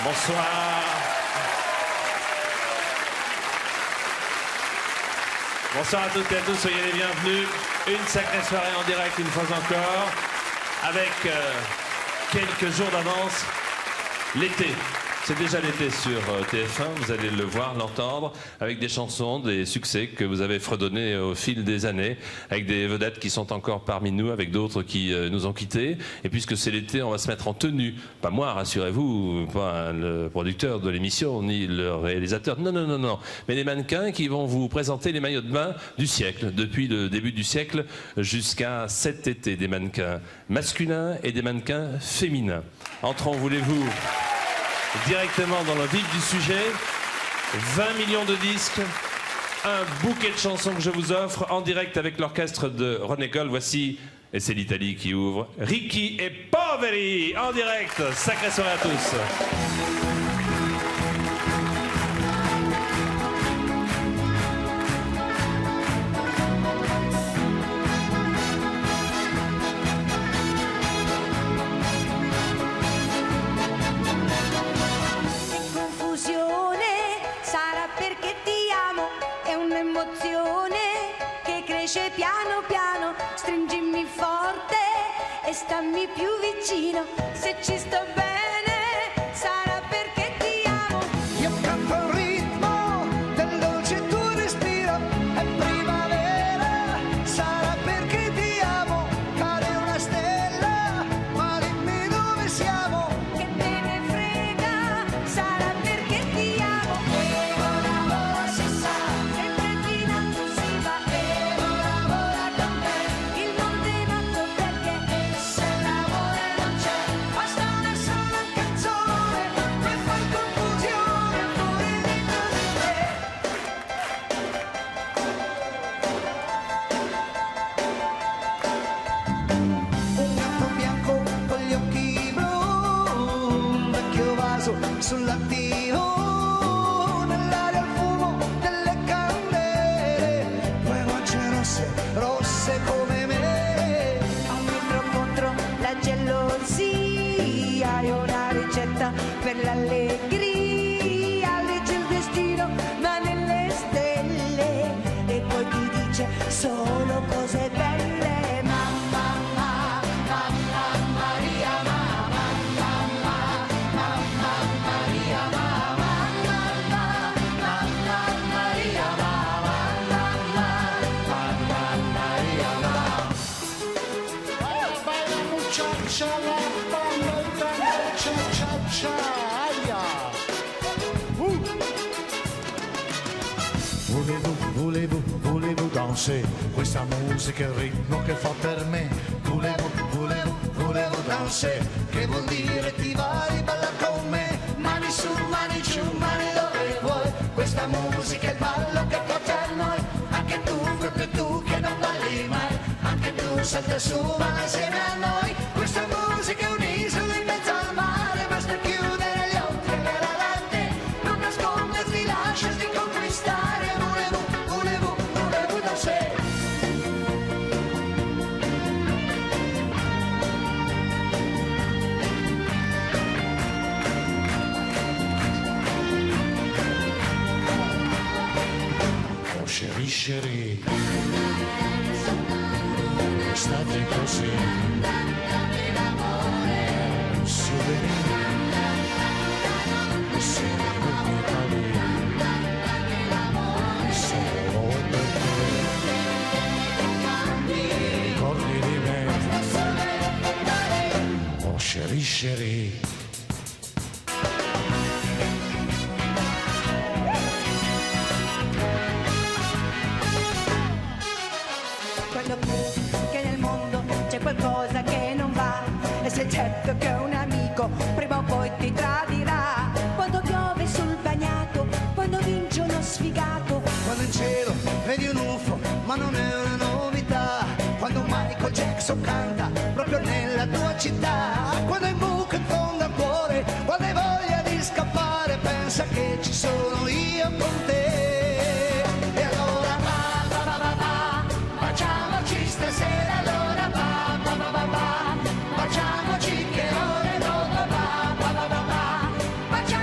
Bonsoir. Bonsoir à toutes et à tous, soyez les bienvenus. Une sacrée soirée en direct une fois encore, avec quelques jours d'avance, l'été. C'est déjà l'été sur TF1, vous allez le voir, l'entendre, avec des chansons, des succès que vous avez fredonnés au fil des années, avec des vedettes qui sont encore parmi nous, avec d'autres qui nous ont quittés. Et puisque c'est l'été, on va se mettre en tenue. Pas moi, rassurez-vous, pas le producteur de l'émission, ni le réalisateur. Non, non, non, non. Mais les mannequins qui vont vous présenter les maillots de bain du siècle, depuis le début du siècle jusqu'à cet été. Des mannequins masculins et des mannequins féminins. Entrons, voulez-vous, directement dans le vif du sujet. 20 millions de disques, un bouquet de chansons que je vous offre en direct avec l'orchestre de René Coll. Voici, et c'est l'Italie qui ouvre, Ricchi e Poveri en direct. Sacrée soirée à tous. Che cresce piano piano, stringimi forte e stammi più vicino. Se ci sto bene sarà perché ti amo. Io canto il ritmo del dolce tuo respiro, è primavera, sarà perché ti amo. Cade una stella, ma dimmi dove siamo. Che te ne frega, sarà perché ti amo. E vola vola si sa, sempre in alto si va. E vola vola con te, il mondo è matto perché se l'amore non c'è, basta una sola canzone e fai confusione pure dentro di te. Un gatto bianco con gli occhi blu, un vecchio vaso sul latino, nell'aria il fumo delle candele, due guance rosse, rosse come me. A un metro contro la gelosia, hai una ricetta per l'allegria, legge il destino ma nelle stelle e poi ti dice solo cose belle. Mamma, mamma Maria, mamma, mamma Maria, mamma, mamma Maria, mamma, Maria, mamma. Bella muchacha, la bamba, il tango, cia cia cia, aia. Volevo danser, questa musica è il ritmo che fa per me. Volevo danser, che vuol dire ti vai, balla con me. Mani su, mani giù, mani dove vuoi, questa musica è il ballo che fa per noi. Anche tu, proprio tu che non balli mai, anche tu salta su, balla insieme a noi. Questa musica è un'isola in mezzo al mare, basta chiudere gli occhi e andare avanti, non nascondersi, lasciarsi conquistare. Volevo danser. Oh chérie, state così, un souvenir, se non mi parli, solo per te, ricordi di me. Oh chérie. Quello che nel mondo c'è qualcosa che non va, e sei certo che un amico prima o poi ti tradirà. Quando piove sul bagnato, quando vince uno sfigato, Quando in cielo vedi un UFO, ma non è una novità. Quando Michael Jackson canta proprio nella tua città. Quando è buco in fondo al cuore, quando hai voglia di scappare, pensa che ci sono io con te. E allora baciamoci stasera, allora baciamoci che ore dopo baciamoci.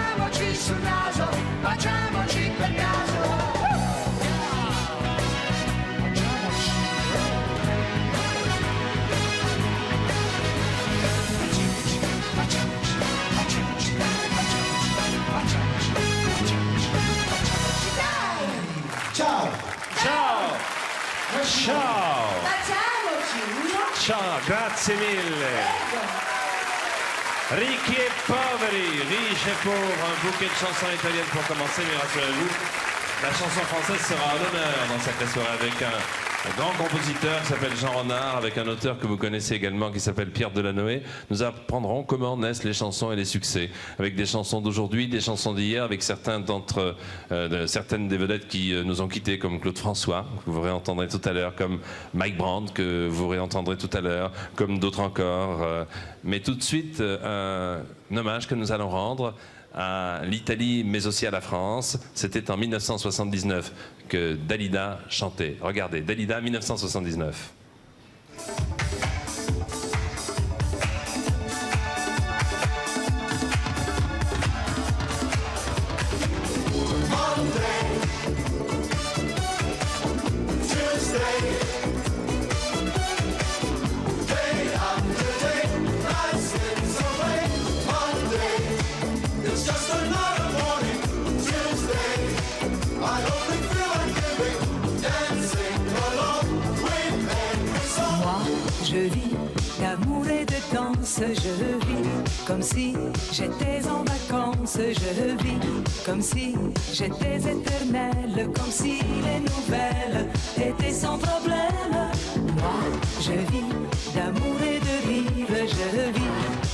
Ciao. Baciamoci, no? Ciao, grazie mille. Ricchi et poveri, riches et pauvres, un bouquet de chansons italiennes pour commencer, mais rassurez-vous, la chanson française sera à l'honneur dans Sacrée Soirée avec un grand compositeur qui s'appelle Jean Renard, avec un auteur que vous connaissez également qui s'appelle Pierre Delanoë. Nous apprendrons comment naissent les chansons et les succès, avec des chansons d'aujourd'hui, des chansons d'hier, avec certaines des vedettes qui nous ont quittés, comme Claude François, que vous réentendrez tout à l'heure, comme Mike Brandt, que vous réentendrez tout à l'heure, comme d'autres encore. Mais tout de suite, un hommage que nous allons rendre à l'Italie, mais aussi à la France. C'était en 1979 que Dalida chantait. Regardez, Dalida, 1979. Je vis d'amour et de danse, je vis comme si j'étais en vacances, je vis comme si j'étais éternelle, comme si les nouvelles étaient sans problème. Moi, je vis d'amour et de rire, je vis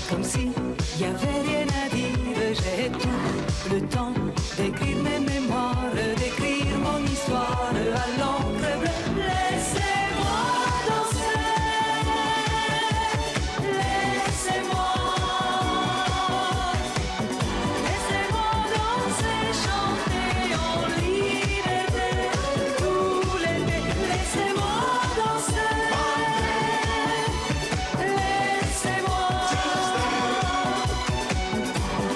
comme si y avait rien à dire, j'ai tout le temps d'écrire mes mémoires, d'écrire mon histoire à l'encre bleue. Laissez-moi danser. Laissez-moi danser, chanter en liberté tout l'été. Laissez-moi danser. Laissez-moi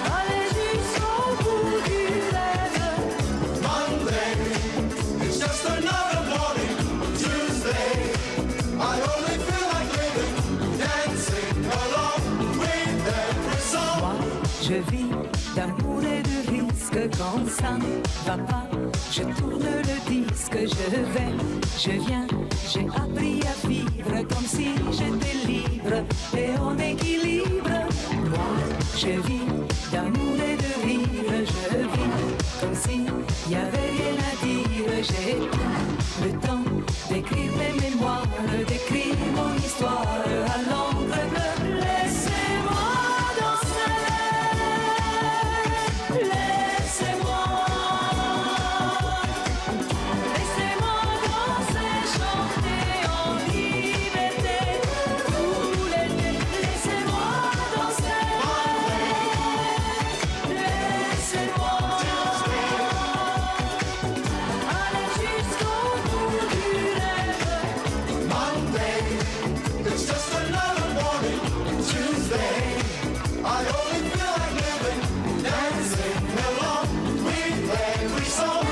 aller jusqu'au bout du rêve. Monday, it's just another morning. Tuesday, I only feel like living, dancing along with every song. Moi, je vis d'amour et de risque. Quand ça ne va pas, je tourne le disque. Je viens, j'ai appris à vivre comme si j'étais libre et en équilibre. Moi, je vis d'amour et de rire. Je vis comme si y avait rien à dire. J'ai tout le temps d'écrire mes mémoires, d'écrire mon histoire à l'encre bleue. Laissez-moi danser. Laissez-moi danser, chanter en liberté tout l'été. Laissez-moi danser. Laissez-moi aller jusqu'au bout du rêve. Monday, it's just another morning. Tuesday, I only feel like living, dancing along with every song.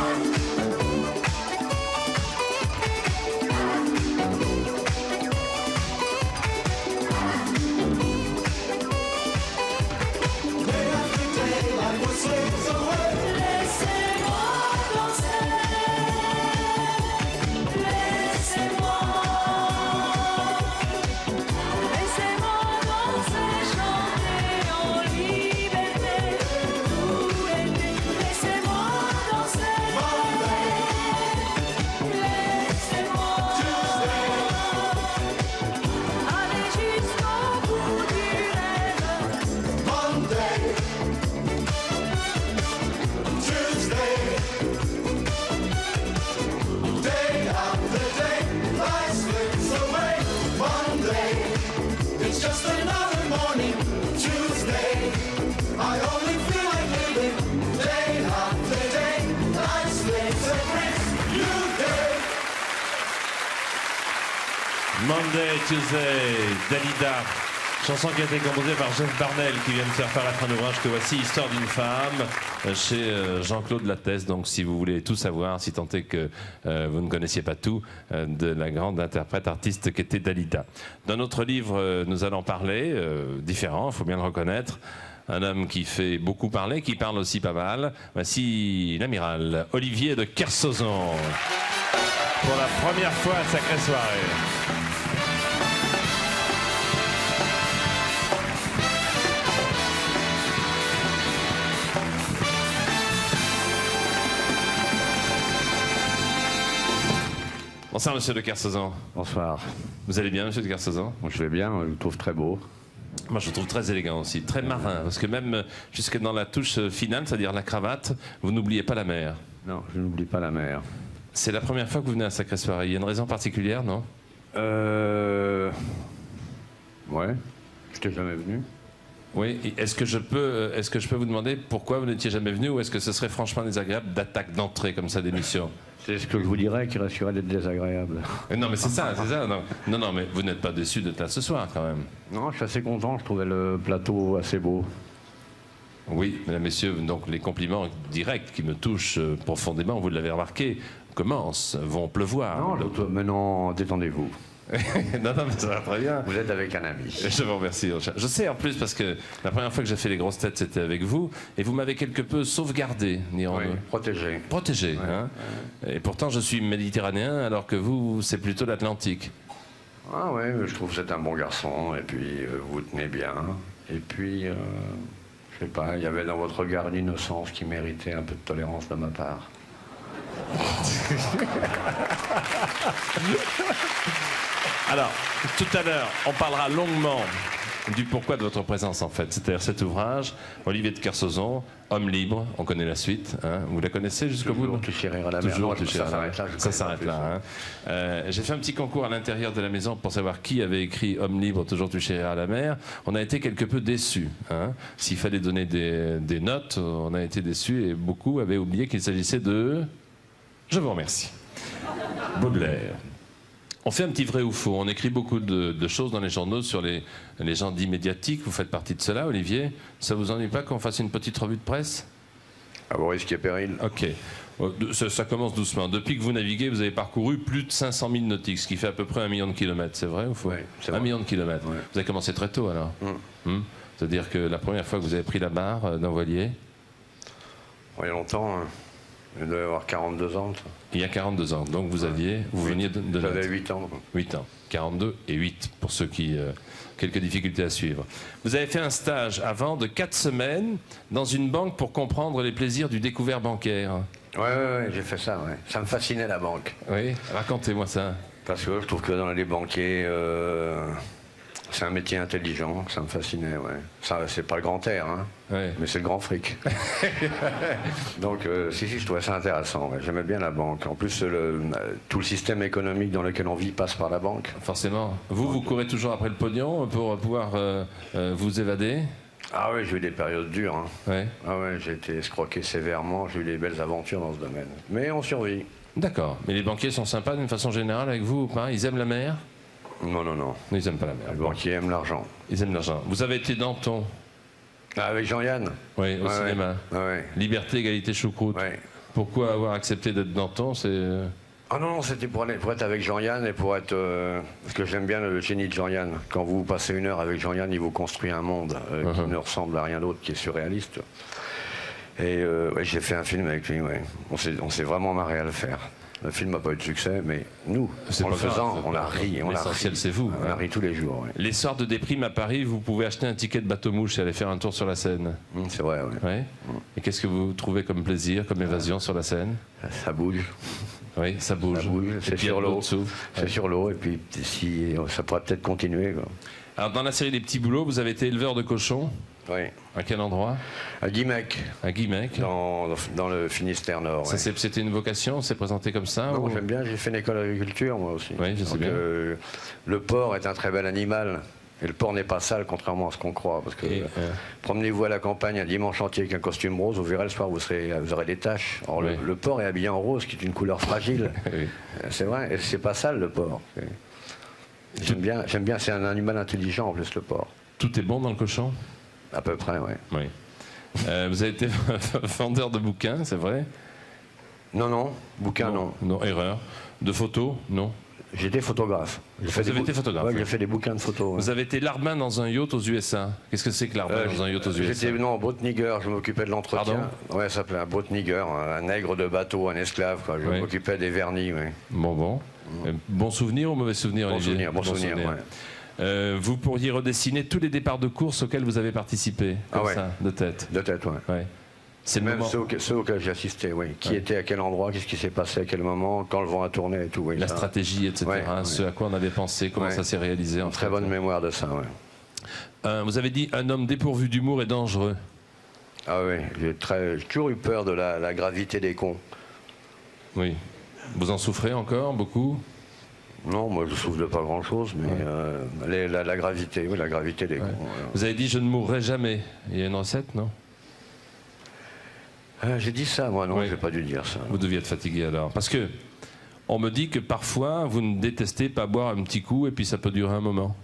Day after day, life was slips away. Laissez-moi danser. Laissez-moi danser, chanter en liberté tout l'été. Laissez-moi danser. Laissez-moi aller jusqu'au bout du rêve. Monday, Tuesday, day after day, life slips away. Monday, it's just another morning. Tuesday, I only feel like living. Day after day, life slips away. New day. Monday, Tuesday, Dalida. Chanson qui a été composée par Jeff Barnell, qui vient de faire paraître un ouvrage que voici, Histoire d'une femme, chez Jean-Claude Lattès. Donc si vous voulez tout savoir, si tant est que vous ne connaissiez pas tout, de la grande interprète artiste qu'était Dalida. Dans notre livre, nous allons parler, différent, il faut bien le reconnaître, un homme qui fait beaucoup parler, qui parle aussi pas mal. Voici l'amiral Olivier de Kersauzon. pour la première fois à Sacrée Soirée. Bonsoir, monsieur de Kersauzon. Bonsoir. Vous allez bien, monsieur de Kersauzon? Bon, je vais bien, je vous trouve très beau. Moi, je vous trouve très élégant aussi, très marin, parce que même jusque dans la touche finale, c'est-à-dire la cravate, vous n'oubliez pas la mer. Non, je n'oublie pas la mer. C'est la première fois que vous venez à Sacrée Soirée. Il y a une raison particulière, non? Ouais, je t'ai jamais venu. Oui. Est-ce que je peux vous demander pourquoi vous n'étiez jamais venu, ou est-ce que ce serait franchement désagréable d'attaque d'entrée comme ça d'émission? C'est ce que je vous dirais qui risquerait d'être désagréable. Non, mais c'est ça, c'est ça. Non, mais vous n'êtes pas déçu d'être là ce soir, quand même. Non, je suis assez content, je trouvais le plateau assez beau. Oui, mesdames, messieurs, donc les compliments directs qui me touchent profondément, vous l'avez remarqué, commencent, vont pleuvoir. Non, mais non, détendez-vous. non, mais ça va très bien. Vous êtes avec un ami. Je vous remercie. Je sais en plus parce que la première fois que j'ai fait les grosses têtes, c'était avec vous, et vous m'avez quelque peu sauvegardé, dirons-nous. Oui, protégé. Protégé. Ouais, Hein. Et pourtant, je suis méditerranéen, alors que vous, c'est plutôt l'Atlantique. Ah ouais, mais je trouve que vous êtes un bon garçon, et puis vous tenez bien. Et puis, je sais pas, il y avait dans votre regard une innocence qui méritait un peu de tolérance de ma part. Alors, tout à l'heure, on parlera longuement du pourquoi de votre présence, en fait. C'est-à-dire cet ouvrage, Olivier de Kersauzon, Homme libre, on connaît la suite. Hein. Vous la connaissez jusqu'au bout? Toujours, tu chérir à la mer. Toujours, Non, tu ça chéris à la mer. s'arrête là. Ça s'arrête là. Hein. J'ai fait un petit concours à l'intérieur de la maison pour savoir qui avait écrit Homme libre, toujours tu chériras à la mer. On a été quelque peu déçus. Hein. S'il fallait donner des notes, on a été déçus et beaucoup avaient oublié qu'il s'agissait de... Je vous remercie. Baudelaire. On fait un petit vrai ou faux. On écrit beaucoup de choses dans les journaux sur les gens dits médiatiques. Vous faites partie de cela, Olivier. Ça vous ennuie pas qu'on fasse une petite revue de presse? À vos risques et périls. Ok. Ça commence doucement. Depuis que vous naviguez, vous avez parcouru plus de 500 000 nautiques, ce qui fait à peu près 1 million de kilomètres. C'est vrai ou faux? Oui, c'est 1 vrai. million de kilomètres. Ouais. Vous avez commencé très tôt, alors. C'est-à-dire que la première fois que vous avez pris la barre d'un voilier, Il y a longtemps, hein. Je devais avoir 42 ans. il y a 42 ans. Donc vous veniez de J'avais Nantes. 8 ans. 8 ans. 42 et 8 pour ceux qui... quelques difficultés à suivre. Vous avez fait un stage avant de 4 semaines dans une banque pour comprendre les plaisirs du découvert bancaire. Ouais, j'ai fait ça, ouais. Ça me fascinait, la banque. Oui, racontez-moi ça. Parce que je trouve que dans les banquiers, c'est un métier intelligent. Ça me fascinait, ouais. Ça, c'est pas le grand air, hein. Ouais. Mais c'est le grand fric. Donc, si, je trouvais ça intéressant. Ouais. J'aimais bien la banque. En plus, tout le système économique dans lequel on vit passe par la banque. Forcément. Vous courez toujours après le pognon pour pouvoir vous évader? Ah oui, j'ai eu des périodes dures. Hein. Ouais. Ah ouais, j'ai été escroqué sévèrement. J'ai eu des belles aventures dans ce domaine. Mais on survit. D'accord. Mais les banquiers sont sympas d'une façon générale avec vous ou pas? Ils aiment la mer? Non. Ils n'aiment pas la mer. Les banquiers aiment l'argent. Ils aiment l'argent. Vous avez été Danton? Ah, avec Jean-Yann. Oui, au cinéma. Ouais. Liberté, égalité, choucroute. Ouais. Pourquoi avoir accepté d'être Danton? C'est... Ah non, c'était pour être avec Jean-Yann et pour être... parce que j'aime bien le génie de Jean-Yann. Quand vous passez 1 heure avec Jean-Yann, il vous construit un monde qui ne ressemble à rien d'autre, qui est surréaliste. Et ouais, j'ai fait un film avec lui, ouais. On s'est vraiment marré à le faire. Le film n'a pas eu de succès, mais nous, C'est en le pas grave, faisant, c'est on pas a grave. ri. L'essentiel, c'est vous, On a hein. ri tous les jours, ouais. Les soirs de déprime à Paris, vous pouvez acheter un ticket de bateau-mouche et aller faire un tour sur la Seine. C'est vrai, ouais. Ouais. Et qu'est-ce que vous trouvez comme plaisir, comme évasion sur la Seine? Ça bouge. Oui, ça bouge. Ça bouge, Et c'est puis, il y a sur de l'eau. dessous. C'est sur l'eau, et puis si, ça pourrait peut-être continuer, quoi. Alors, dans la série Les Petits Boulots, vous avez été éleveur de cochons. Oui. À quel endroit? À Guimec, À Guimec. dans le Finistère Nord. Ça, ouais. c'était une vocation? C'est présenté comme ça? Non, ou- j'aime bien, j'ai fait une école d'agriculture, moi aussi. Oui, je sais Donc, bien. le porc est un très bel animal. Et le porc n'est pas sale, contrairement à ce qu'on croit. Parce que Et, promenez-vous à la campagne un dimanche entier avec un costume rose, vous verrez le soir, vous aurez des taches. Or, Oui. le porc est habillé en rose, qui est une couleur fragile. Oui. C'est vrai, et c'est pas sale, le porc. J'aime bien, c'est un animal intelligent, en plus, le porc. Tout est bon dans le cochon? À peu près, oui. Oui. Vous avez été vendeur de bouquins, c'est vrai? Non, bouquin, non. Non, erreur. De photos? Non. J'étais photographe. Vous avez été photographe, Ouais, oui. j'ai fait des bouquins de photos. Vous avez été larbin dans un yacht aux USA. Qu'est-ce que c'est que larbin dans un yacht aux USA? J'étais non, boatnigger, je m'occupais de l'entretien. Ouais, ça s'appelait un boatnigger, un nègre de bateau, un esclave. Quoi. Je Oui. m'occupais des vernis. Oui. Bon. Bon souvenir ou mauvais souvenir, Bon Olivier? souvenir, bon souvenir. Ouais. Vous pourriez redessiner tous les départs de course auxquels vous avez participé, comme Ah ouais. ça, de tête. De tête, ouais. Ouais. C'est le Même moment. ceux auxquels j'ai assisté, oui. Qui était à quel endroit, qu'est-ce qui s'est passé à quel moment, quand le vent a tourné et tout. Oui, La ça. stratégie, etc. Ouais, Ce à quoi on avait pensé, comment Ouais. ça s'est réalisé. En Très fait. bonne mémoire de ça, ouais. Vous avez dit un homme dépourvu d'humour est dangereux. Ah oui, j'ai toujours eu peur de la gravité des cons. Oui. Vous en souffrez encore beaucoup? Non, moi je souffre de pas grand-chose, mais la gravité, oui, la gravité des cons. Vous avez dit je ne mourrai jamais. Il y a une recette, non? J'ai dit ça, moi, non, Oui. j'ai pas dû dire ça. Vous deviez être fatigué alors. Parce que on me dit que parfois vous ne détestez pas boire un petit coup et puis ça peut durer un moment.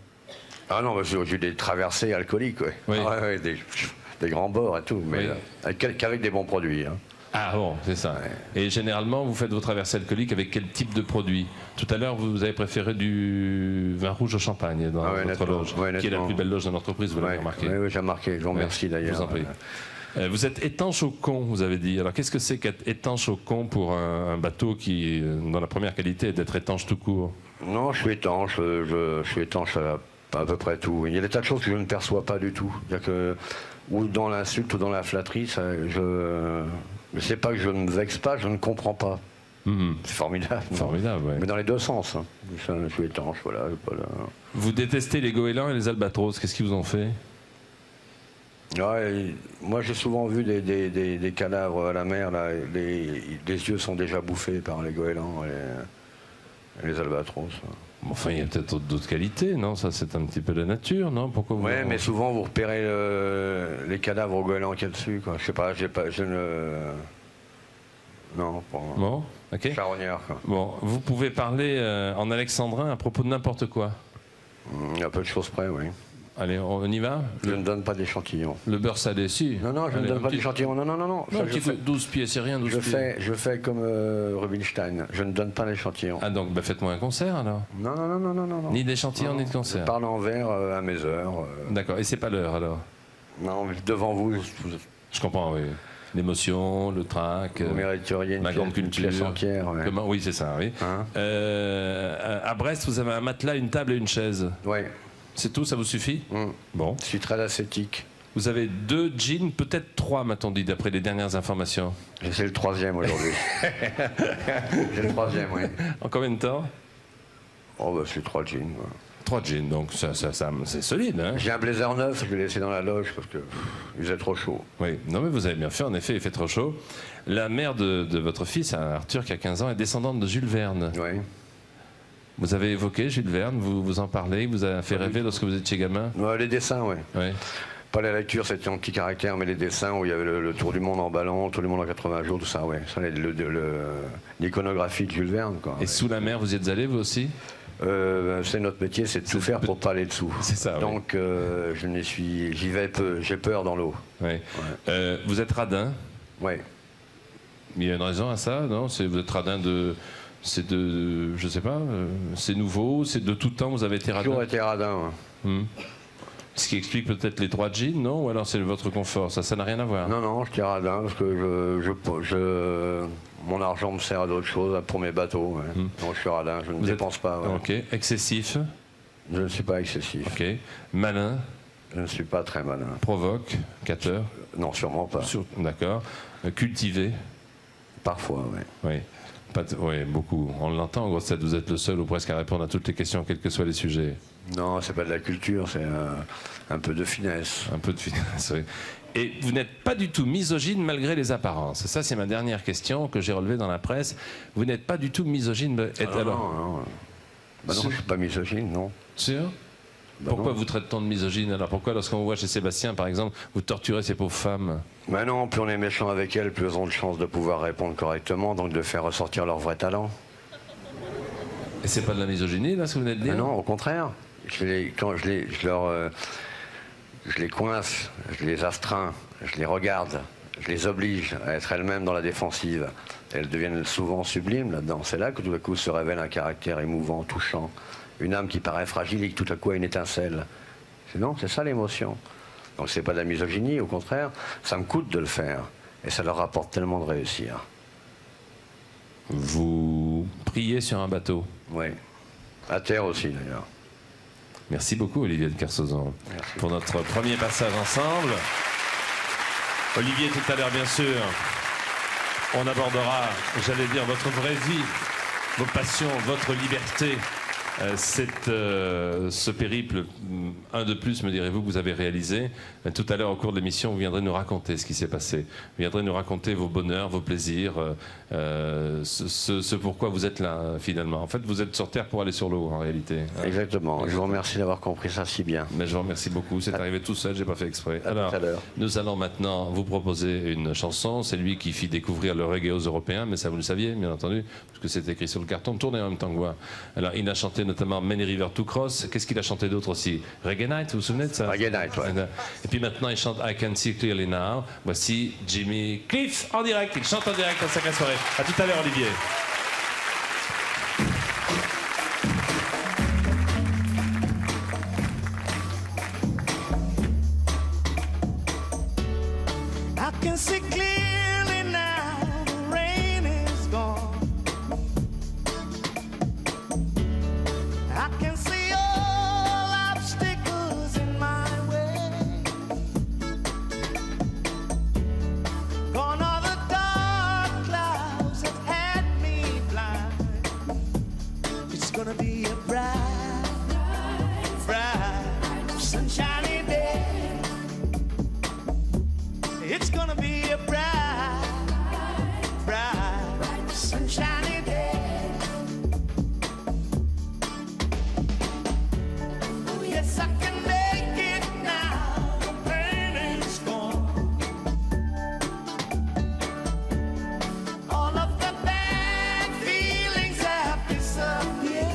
Ah non, j'ai eu des traversées alcooliques, ouais. Oui. Ah ouais, des grands bords et tout, mais Oui. qu'avec des bons produits. Hein. Ah bon, c'est ça. Et généralement, vous faites vos traversées alcooliques avec quel type de produit? Tout à l'heure, vous avez préféré du vin rouge au champagne dans Ah ouais, votre nettement. loge, Ouais, qui est la nettement. plus belle loge de l'entreprise, vous l'avez Ouais, remarqué. ouais, j'ai remarqué, je vous remercie Je d'ailleurs. vous en prie. Vous êtes étanche au con, vous avez dit. Alors qu'est-ce que c'est qu'être étanche au con pour un bateau qui, dans la première qualité, est d'être étanche tout court? Non, je suis étanche, je suis étanche à peu près tout. Il y a des tas de choses que je ne perçois pas du tout. C'est-à-dire que, ou dans l'insulte ou dans la flatterie, c'est pas que je ne vexe pas, je ne comprends pas. C'est formidable. non. Formidable, ouais. Mais dans les deux sens. Hein. Je suis étanche, voilà. Vous détestez les goélands et les albatros, qu'est-ce qu'ils vous ont fait? Ouais, moi j'ai souvent vu des cadavres à la mer, là, les yeux sont déjà bouffés par les goélands et les albatros. Bon, enfin, il y a peut-être d'autres qualités, non? Ça, c'est un petit peu la nature, non? Pourquoi vous... Ouais, mais souvent vous repérez les cadavres aux goélands qu'il y a dessus, quoi. Je sais pas, je ne... Non, pour moi. Bon, ok. Charognard, quoi. Bon, vous pouvez parler en alexandrin à propos de n'importe quoi. Il y a peu de choses près, oui. Allez, on y va? Je ne donne pas d'échantillons. Le beurre salé, si. Non, non, je ne Allez, donne un pas petit- d'échantillons. Non. Non, Ça, un petit coup, 12 pieds, c'est rien, 12 pieds. je fais comme Rubinstein. Je ne donne pas d'échantillons. Ah, donc bah, faites-moi un concert alors. Non. Ni d'échantillon, ni de Je concert. parle en vers à mes heures. D'accord, et c'est pas l'heure alors? Non, mais devant vous, Je comprends, oui. L'émotion, le trac, vous mériteriez une ma grande pièce culture. entière. Ouais. Comment? Oui, c'est ça, oui. Hein À Brest, vous avez un matelas, une table et une chaise. Ouais. C'est tout, ça vous suffit? Bon. Je suis très ascétique. Vous avez 2 jeans, peut-être 3, m'a-t-on dit, d'après les dernières informations. C'est le 3e aujourd'hui. C'est le 3e, oui. En combien de temps? Oh, bah, c'est 3 jeans. Quoi. 3 jeans, donc ça, c'est solide, hein? J'ai un blazer neuf, je l'ai laissé dans la loge parce que il faisait trop chaud. Oui, non mais vous avez bien fait, en effet, il fait trop chaud. La mère de votre fils, Arthur, qui a 15 ans, est descendante de Jules Verne. Oui. Vous avez évoqué Jules Verne, vous en parlez, vous a fait rêver lorsque vous étiez gamin? Les dessins, oui. Oui. Pas la lecture, c'était en petit caractère, mais les dessins où il y avait le tour du monde en ballon, le tour du monde en 80 jours, tout ça, ouais. Ça, l'iconographie de Jules Verne, quoi. Et sous la mer, vous y êtes allé, vous aussi? C'est notre métier, c'est de tout faire pour pas aller dessous. C'est ça, oui. Donc, j'y vais peu, j'ai peur dans l'eau. Oui. Vous êtes radin? Oui. Il y a une raison à ça, non? Vous êtes radin de... je sais pas, c'est nouveau, c'est de tout temps, vous avez été J'ai radin? toujours été radin. Ouais. Ce qui explique peut-être les 3 jeans, non? Ou alors c'est votre confort? Ça n'a rien à voir. Non, je suis radin parce que mon argent me sert à d'autres choses, pour mes bateaux. Ouais. Donc je suis radin, je ne Vous êtes- dépense pas. Ouais. Ok. Excessif? Je ne suis pas excessif. Ok. Malin? Je ne suis pas très malin. Provocateur? Non, sûrement pas. D'accord. Cultivé? Parfois, oui. Oui. Oui, beaucoup. On l'entend, en gros, vous êtes le seul ou presque à répondre à toutes les questions, quels que soient les sujets. Non, c'est pas de la culture, c'est un peu de finesse. Un peu de finesse, oui. Et vous n'êtes pas du tout misogyne malgré les apparences. Ça, c'est ma dernière question que j'ai relevée dans la presse. Vous n'êtes pas du tout misogyne. Alors, Non. Bah non, je suis pas misogyne, non. sûr? Bah Pourquoi non. vous traitez-on de misogyne? Alors pourquoi, lorsqu'on vous voit chez Sébastien, par exemple, vous torturez ces pauvres femmes? Bah non, plus on est méchant avec elles, plus elles ont de chances de pouvoir répondre correctement, donc de faire ressortir leur vrai talent. Et c'est pas de la misogynie, là, ce que vous venez de dire? Bah non, au contraire. Je les coince, je les astreins, je les regarde, je les oblige à être elles-mêmes dans la défensive. Elles deviennent souvent sublimes là-dedans. C'est là que tout à coup se révèle un caractère émouvant, touchant, une âme qui paraît fragile et qui tout à coup a une étincelle. Non, c'est ça l'émotion. Donc c'est pas de la misogynie, au contraire, ça me coûte de le faire. Et ça leur rapporte tellement de réussir. Vous priez sur un bateau. Oui. À terre aussi, d'ailleurs. Merci beaucoup, Olivier de Kersauzon, Merci. pour notre premier passage ensemble. Olivier, tout à l'heure, bien sûr, on abordera, j'allais dire, votre vraie vie, vos passions, votre liberté. Ce périple, un de plus, me direz-vous, que vous avez réalisé. Tout à l'heure, au cours de l'émission, vous viendrez nous raconter ce qui s'est passé. Vous viendrez nous raconter vos bonheurs, vos plaisirs, ce pourquoi vous êtes là, finalement. En fait, vous êtes sur Terre pour aller sur l'eau, en réalité. Exactement. Je vous remercie d'avoir compris ça si bien. Mais je vous remercie beaucoup. C'est arrivé tout seul, j'ai pas fait exprès. À tout à l'heure. Nous allons maintenant vous proposer une chanson. C'est lui qui fit découvrir le reggae aux Européens, mais ça vous le saviez, bien entendu, parce que c'est écrit sur le carton. Tournez en même temps que moi. Alors, il a chanté notamment Many River to Cross. Qu'est-ce qu'il a chanté d'autre aussi? Reggae Night, vous vous souvenez de ça? Reggae Night, ouais. Et puis maintenant, il chante I Can See Clearly Now. Voici Jimmy Cliff en direct. Il chante en direct dans Sacrée Soirée. À tout à l'heure, Olivier. I can see clearly now the rain is gone. I can see all obstacles in my way. Gone are the dark clouds that had me blind. It's gonna be a bright, bright, sunshiny day. It's gonna be a bright, bright, sunshiny day. Oh, yes, I can make it now. The pain is gone. All of the bad feelings have disappeared.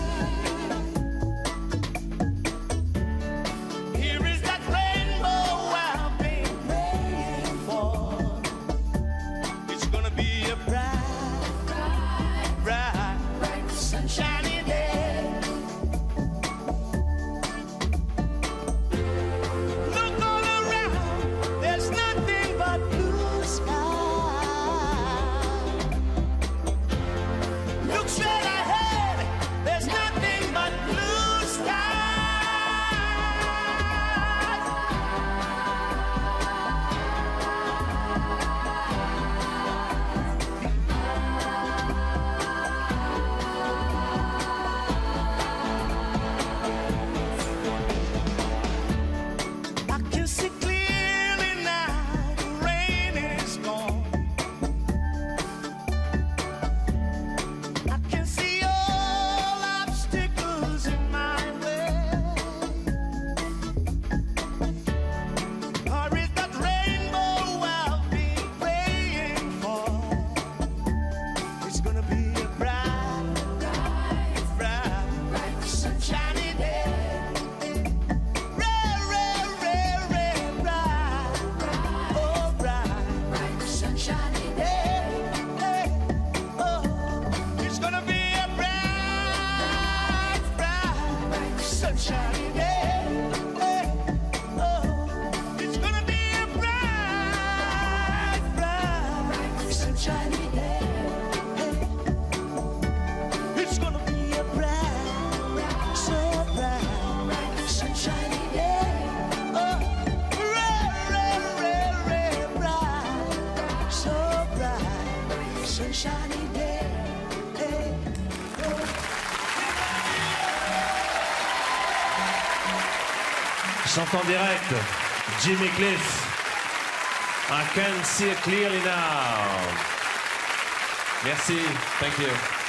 Here is that rainbow I've been praying for. It's gonna be a bright, bright, bright, sunshiny day. Look all around, there's nothing but blue sky. Look straight ahead, there's nothing but blue skies. I can see clearly now the rain is gone. I can see all obstacles in my way. Or is that rainbow I've been praying for? It's gonna be a bright, bright, bright, bright, sunshiny day. Sunshiny day. Oh, it's gonna be a bright, bright, sunshiny day. Oh, it's gonna be a bright, bright, sunshiny day. It's gonna be a bright, so bright, sunshiny day. Oh, bright, so bright, sunshiny day. Chante en direct, Jimmy Cliff. I can see it clearly now. Merci, thank you.